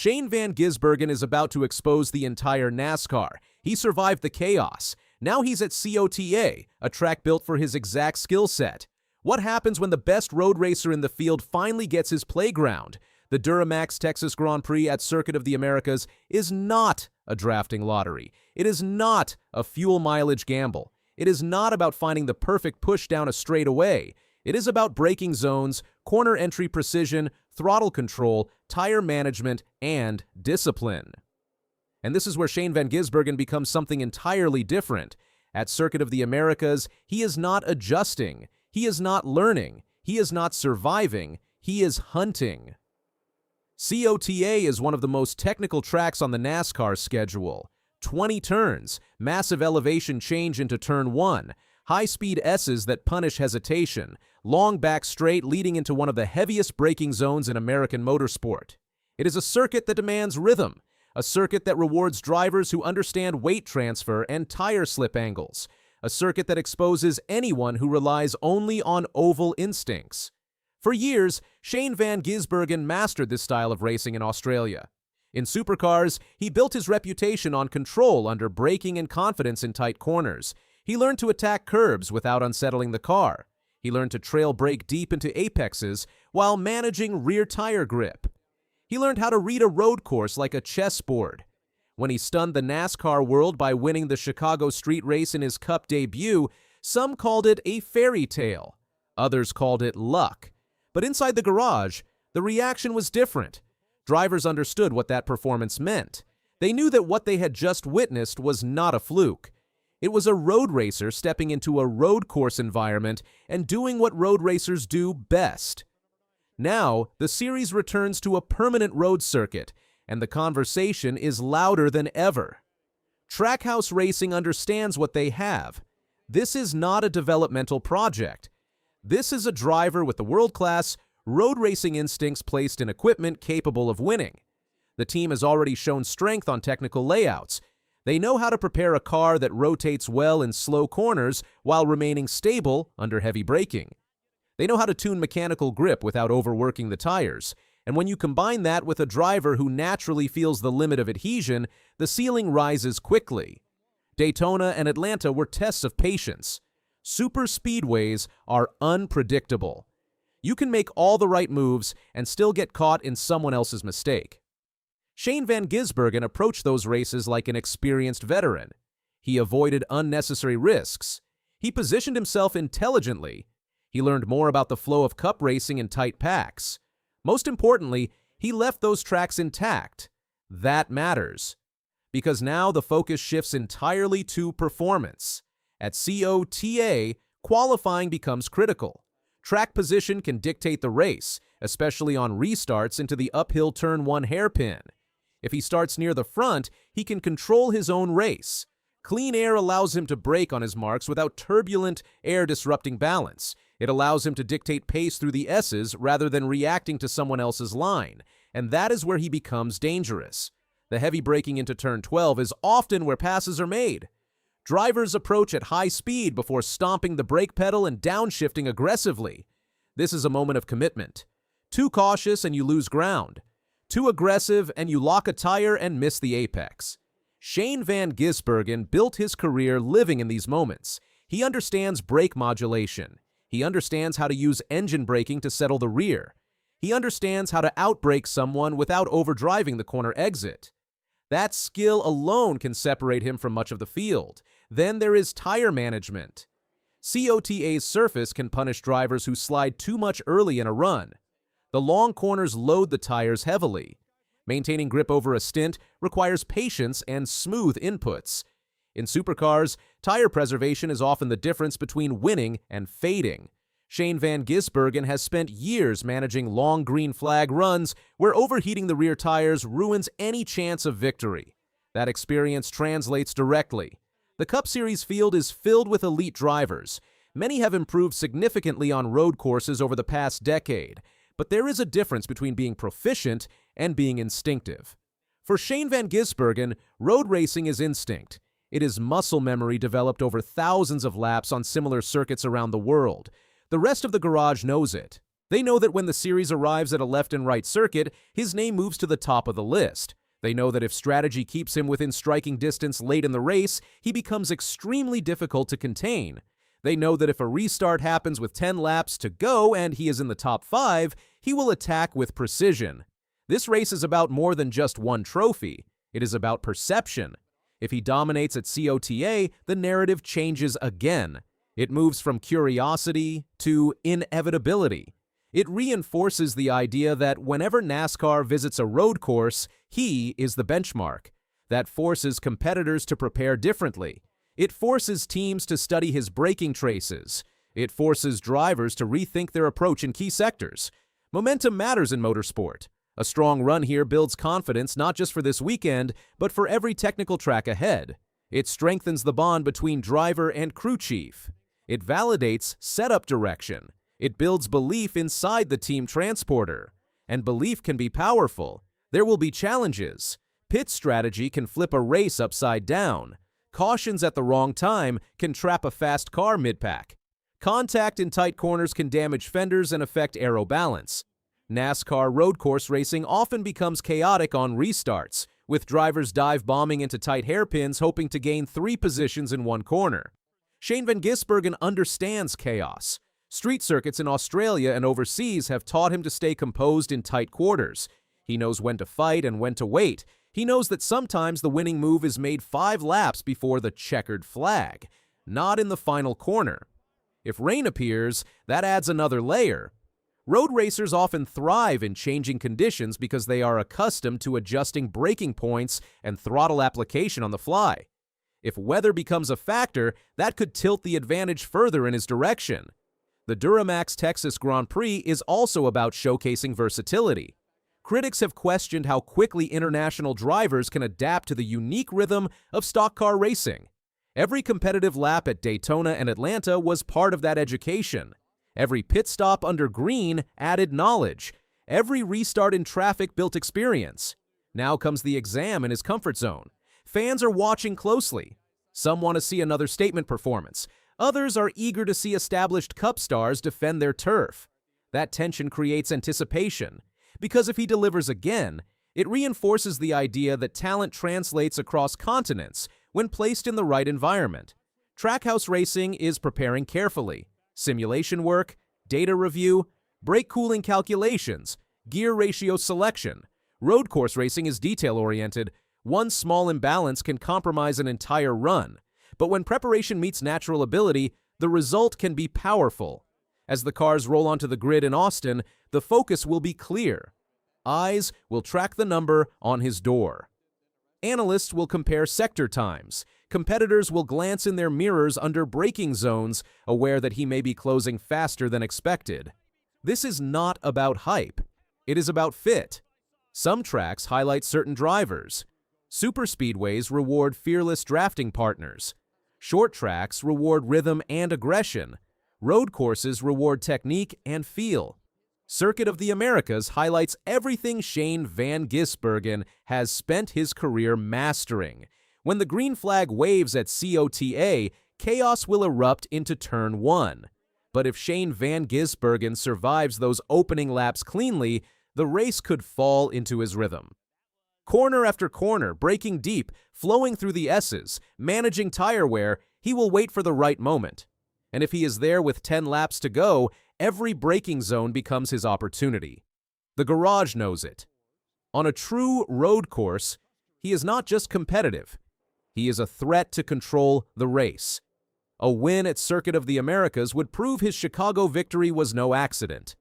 Shane Van Gisbergen is about to expose the entire NASCAR. He survived the chaos. Now he's at COTA, a track built for his exact skill set. What happens when the best road racer in the field finally gets his playground? The DuraMax Texas Grand Prix at Circuit of the Americas is not a drafting lottery. It is not a fuel mileage gamble. It is not about finding the perfect push down a straightaway. It is about braking zones, corner entry precision, throttle control, tire management, and discipline. And this is where Shane Van Gisbergen becomes something entirely different. At Circuit of the Americas, he is not adjusting. He is not learning. He is not surviving. He is hunting. COTA is one of the most technical tracks on the NASCAR schedule. 20 turns, massive elevation change into turn 1, high-speed S's that punish hesitation, long back straight leading into one of the heaviest braking zones in American motorsport. It is a circuit that demands rhythm, a circuit that rewards drivers who understand weight transfer and tire slip angles, a circuit that exposes anyone who relies only on oval instincts. For years, Shane Van Gisbergen mastered this style of racing in Australia. In supercars, he built his reputation on control under braking and confidence in tight corners. He learned to attack curbs without unsettling the car. He learned to trail brake deep into apexes while managing rear tire grip. He learned how to read a road course like a chessboard. When he stunned the NASCAR world by winning the Chicago street race in his Cup debut, some called it a fairy tale. Others called it luck. But inside the garage, the reaction was different. Drivers understood what that performance meant. They knew that what they had just witnessed was not a fluke. It was a road racer stepping into a road course environment and doing what road racers do best. Now, the series returns to a permanent road circuit, and the conversation is louder than ever. Trackhouse Racing understands what they have. This is not a developmental project. This is a driver with the world-class road racing instincts placed in equipment capable of winning. The team has already shown strength on technical layouts. They know how to prepare a car that rotates well in slow corners while remaining stable under heavy braking. They know how to tune mechanical grip without overworking the tires. And when you combine that with a driver who naturally feels the limit of adhesion, the ceiling rises quickly. Daytona and Atlanta were tests of patience. Superspeedways are unpredictable. You can make all the right moves and still get caught in someone else's mistake. Shane Van Gisbergen approached those races like an experienced veteran. He avoided unnecessary risks. He positioned himself intelligently. He learned more about the flow of cup racing in tight packs. Most importantly, he left those tracks intact. That matters. Because now the focus shifts entirely to performance. At COTA, qualifying becomes critical. Track position can dictate the race, especially on restarts into the uphill turn 1 hairpin. If he starts near the front, he can control his own race. Clean air allows him to brake on his marks without turbulent air disrupting balance. It allows him to dictate pace through the S's rather than reacting to someone else's line, and that is where he becomes dangerous. The heavy braking into turn 12 is often where passes are made. Drivers approach at high speed before stomping the brake pedal and downshifting aggressively. This is a moment of commitment. Too cautious and you lose ground. Too aggressive and you lock a tire and miss the apex. Shane Van Gisbergen built his career living in these moments. He understands brake modulation. He understands how to use engine braking to settle the rear. He understands how to outbrake someone without overdriving the corner exit. That skill alone can separate him from much of the field. Then there is tire management. COTA's surface can punish drivers who slide too much early in a run. The long corners load the tires heavily. Maintaining grip over a stint requires patience and smooth inputs. In supercars, tire preservation is often the difference between winning and fading. Shane Van Gisbergen has spent years managing long green flag runs where overheating the rear tires ruins any chance of victory. That experience translates directly. The Cup Series field is filled with elite drivers. Many have improved significantly on road courses over the past decade, but there is a difference between being proficient and being instinctive. For Shane Van Gisbergen, road racing is instinct. It is muscle memory developed over thousands of laps on similar circuits around the world. The rest of the garage knows it. They know that when the series arrives at a left and right circuit, his name moves to the top of the list. They know that if strategy keeps him within striking distance late in the race, he becomes extremely difficult to contain. They know that if a restart happens with 10 laps to go and he is in the top 5, he will attack with precision. This race is about more than just one trophy. It is about perception. If he dominates at COTA, the narrative changes again. It moves from curiosity to inevitability. It reinforces the idea that whenever NASCAR visits a road course, he is the benchmark. That forces competitors to prepare differently. It forces teams to study his braking traces. It forces drivers to rethink their approach in key sectors. Momentum matters in motorsport. A strong run here builds confidence not just for this weekend, but for every technical track ahead. It strengthens the bond between driver and crew chief. It validates setup direction. It builds belief inside the team transporter. And belief can be powerful. There will be challenges. Pit strategy can flip a race upside down. Cautions at the wrong time can trap a fast car mid-pack. Contact in tight corners can damage fenders and affect aero balance. NASCAR road course racing often becomes chaotic on restarts, with drivers dive bombing into tight hairpins hoping to gain 3 positions in one corner. Shane Van Gisbergen understands chaos. Street circuits in Australia and overseas have taught him to stay composed in tight quarters. He knows when to fight and when to wait. He knows that sometimes the winning move is made 5 laps before the checkered flag, not in the final corner. If rain appears, that adds another layer. Road racers often thrive in changing conditions because they are accustomed to adjusting braking points and throttle application on the fly. If weather becomes a factor, that could tilt the advantage further in his direction. The DuraMax Texas Grand Prix is also about showcasing versatility. Critics have questioned how quickly international drivers can adapt to the unique rhythm of stock car racing. Every competitive lap at Daytona and Atlanta was part of that education. Every pit stop under green added knowledge. Every restart in traffic built experience. Now comes the exam in his comfort zone. Fans are watching closely. Some want to see another statement performance. Others are eager to see established Cup stars defend their turf. That tension creates anticipation, because if he delivers again, it reinforces the idea that talent translates across continents when placed in the right environment. Trackhouse Racing is preparing carefully. Simulation work, data review, brake cooling calculations, gear ratio selection. Road course racing is detail-oriented. One small imbalance can compromise an entire run. But when preparation meets natural ability, the result can be powerful. As the cars roll onto the grid in Austin, the focus will be clear. Eyes will track the number on his door. Analysts will compare sector times. Competitors will glance in their mirrors under braking zones, aware that he may be closing faster than expected. This is not about hype. It is about fit. Some tracks highlight certain drivers. Superspeedways reward fearless drafting partners. Short tracks reward rhythm and aggression. Road courses reward technique and feel. Circuit of the Americas highlights everything Shane Van Gisbergen has spent his career mastering. When the green flag waves at COTA, chaos will erupt into turn 1. But if Shane Van Gisbergen survives those opening laps cleanly, the race could fall into his rhythm. Corner after corner, braking deep, flowing through the S's, managing tire wear, he will wait for the right moment. And if he is there with 10 laps to go, every braking zone becomes his opportunity. The garage knows it. On a true road course, he is not just competitive. He is a threat to control the race. A win at Circuit of the Americas would prove his Chicago victory was no accident.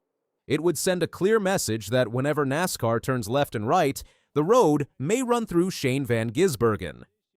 It would send a clear message that whenever NASCAR turns left and right, the road may run through Shane Van Gisbergen.